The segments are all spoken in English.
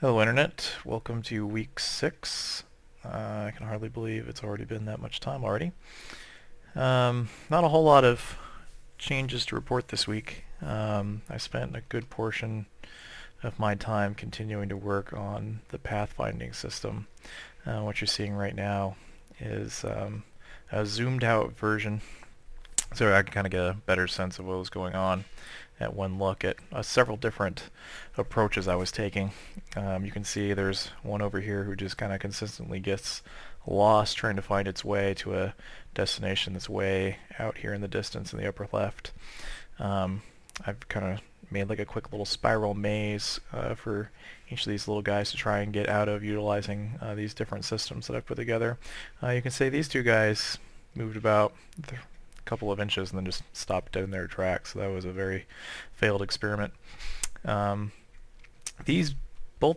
Hello Internet, welcome to week 6. I can hardly believe it's already been that much time already. Not a whole lot of changes to report this week. I spent a good portion of my time continuing to work on the pathfinding system. What you're seeing right now is a zoomed out version, so I can kind of get a better sense of what was going on at one look at several different approaches I was taking. You can see there's one over here who just kind of consistently gets lost trying to find its way to a destination that's way out here in the distance in the upper left. I've kind of made like a quick little spiral maze for each of these little guys to try and get out of utilizing these different systems that I've put together. You can see these two guys moved about couple of inches and then just stopped dead in their tracks. So that was a very failed experiment. Both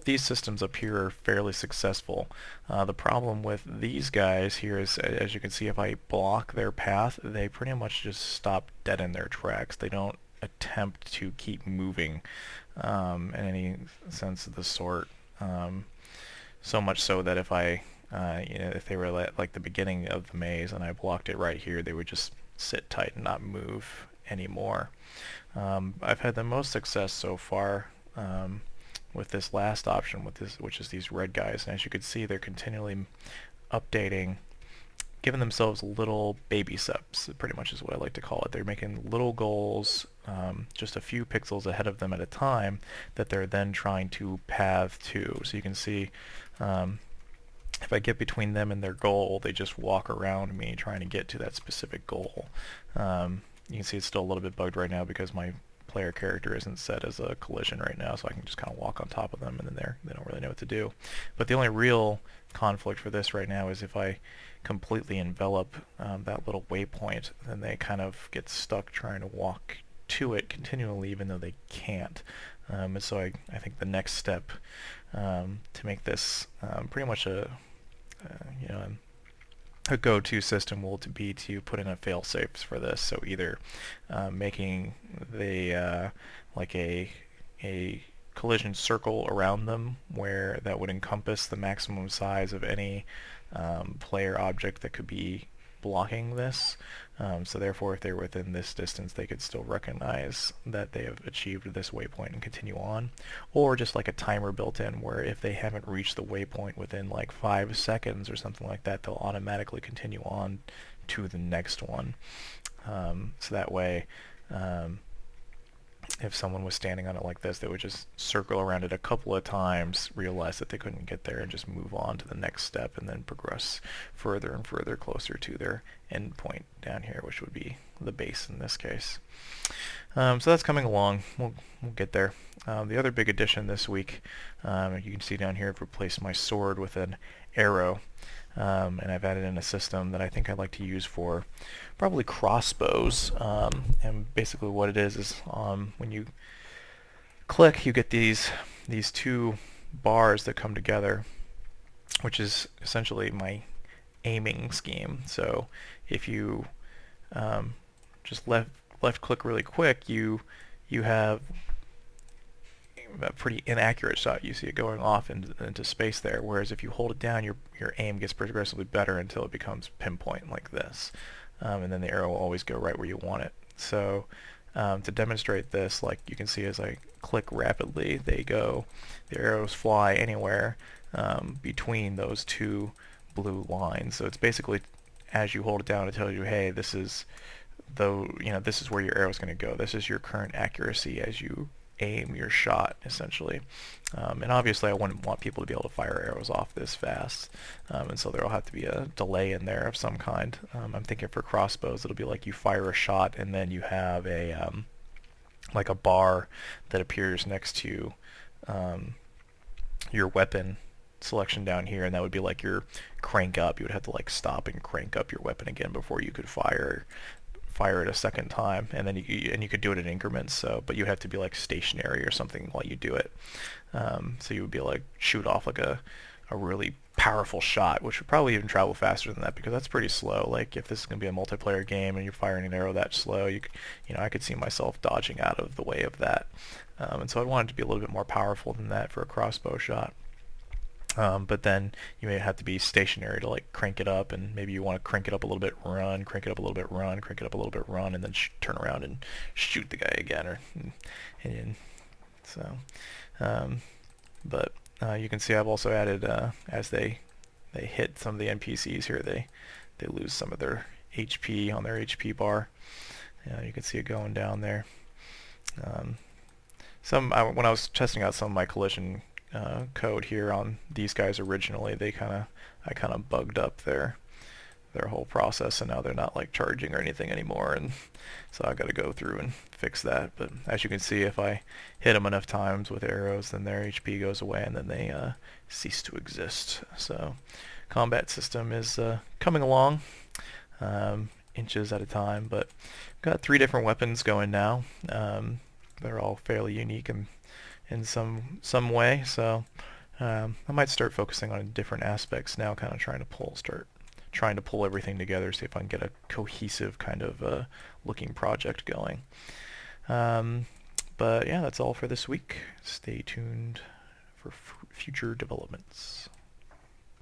these systems up here are fairly successful. The problem with these guys here is, as you can see, if I block their path, they pretty much just stop dead in their tracks. They don't attempt to keep moving in any sense of the sort. So much so that if if they were at like the beginning of the maze and I blocked it right here, they would just sit tight and not move anymore. I've had the most success so far with this last option, which is these red guys, and as you can see, they're continually updating, giving themselves little baby steps, pretty much is what I like to call it. They're making little goals, just a few pixels ahead of them at a time, that they're then trying to path to. So you can see if I get between them and their goal, they just walk around me trying to get to that specific goal. You can see it's still a little bit bugged right now because my player character isn't set as a collision right now, so I can just kind of walk on top of them and then they don't really know what to do. But the only real conflict for this right now is if I completely envelop that little waypoint, then they kind of get stuck trying to walk to it continually even though they can't. And so I think the next step to make this pretty much a go-to system will be to put in a fail-safes for this. So either making the like a collision circle around them where that would encompass the maximum size of any player object that could be blocking this. So therefore, if they're within this distance, they could still recognize that they have achieved this waypoint and continue on. Or just like a timer built in where if they haven't reached the waypoint within like 5 seconds or something like that, they'll automatically continue on to the next one. So that way, if someone was standing on it like this, they would just circle around it a couple of times, realize that they couldn't get there, and just move on to the next step, and then progress further and further closer to their end point down here, which would be the base in this case. So that's coming along. We'll get there. The other big addition this week, you can see down here, I've replaced my sword with an arrow. And I've added in a system that I think I'd like to use for probably crossbows. And basically what it is when you click, you get these two bars that come together, which is essentially my aiming scheme. So if you just left click really quick, you have a pretty inaccurate shot. You see it going off into space there, whereas if you hold it down, your aim gets progressively better until it becomes pinpoint like this, and then the arrow will always go right where you want it. So to demonstrate this, like you can see as I click rapidly, the arrows fly anywhere between those two blue lines. So it's basically, as you hold it down, it tells you, hey, this is this is where your arrow is going to go. This is your current accuracy as you aim your shot, essentially. And obviously I wouldn't want people to be able to fire arrows off this fast, and so there will have to be a delay in there of some kind. I'm thinking for crossbows it'll be like you fire a shot and then you have a like a bar that appears next to your weapon selection down here, and that would be like your crank up. You would have to like stop and crank up your weapon again before you could fire it a second time, and then you could do it in increments. So, but you have to be like stationary or something while you do it. So you would be like shoot off like a a really powerful shot, which would probably even travel faster than that because that's pretty slow. Like if this is going to be a multiplayer game and you're firing an arrow that slow, I could see myself dodging out of the way of that. And so I wanted it to be a little bit more powerful than that for a crossbow shot. But then you may have to be stationary to like crank it up, and maybe you want to crank it up a little bit, run, crank it up a little bit, run, crank it up a little bit, run, and then turn around and shoot the guy again. And so, um, but you can see I've also added as they hit some of the NPCs here, they lose some of their HP on their HP bar. You can see it going down there. When I was testing out some of my collision code here on these guys originally, I kind of bugged up their whole process, and now they're not like charging or anything anymore, and so I got to go through and fix that. But as you can see, if I hit them enough times with arrows, then their HP goes away and then they cease to exist. So combat system is coming along inches at a time, but got 3 different weapons going now. They're all fairly unique in some way, so I might start focusing on different aspects now, kind of trying to pull everything together, see if I can get a cohesive kind of looking project going. But yeah, that's all for this week. Stay tuned for future developments.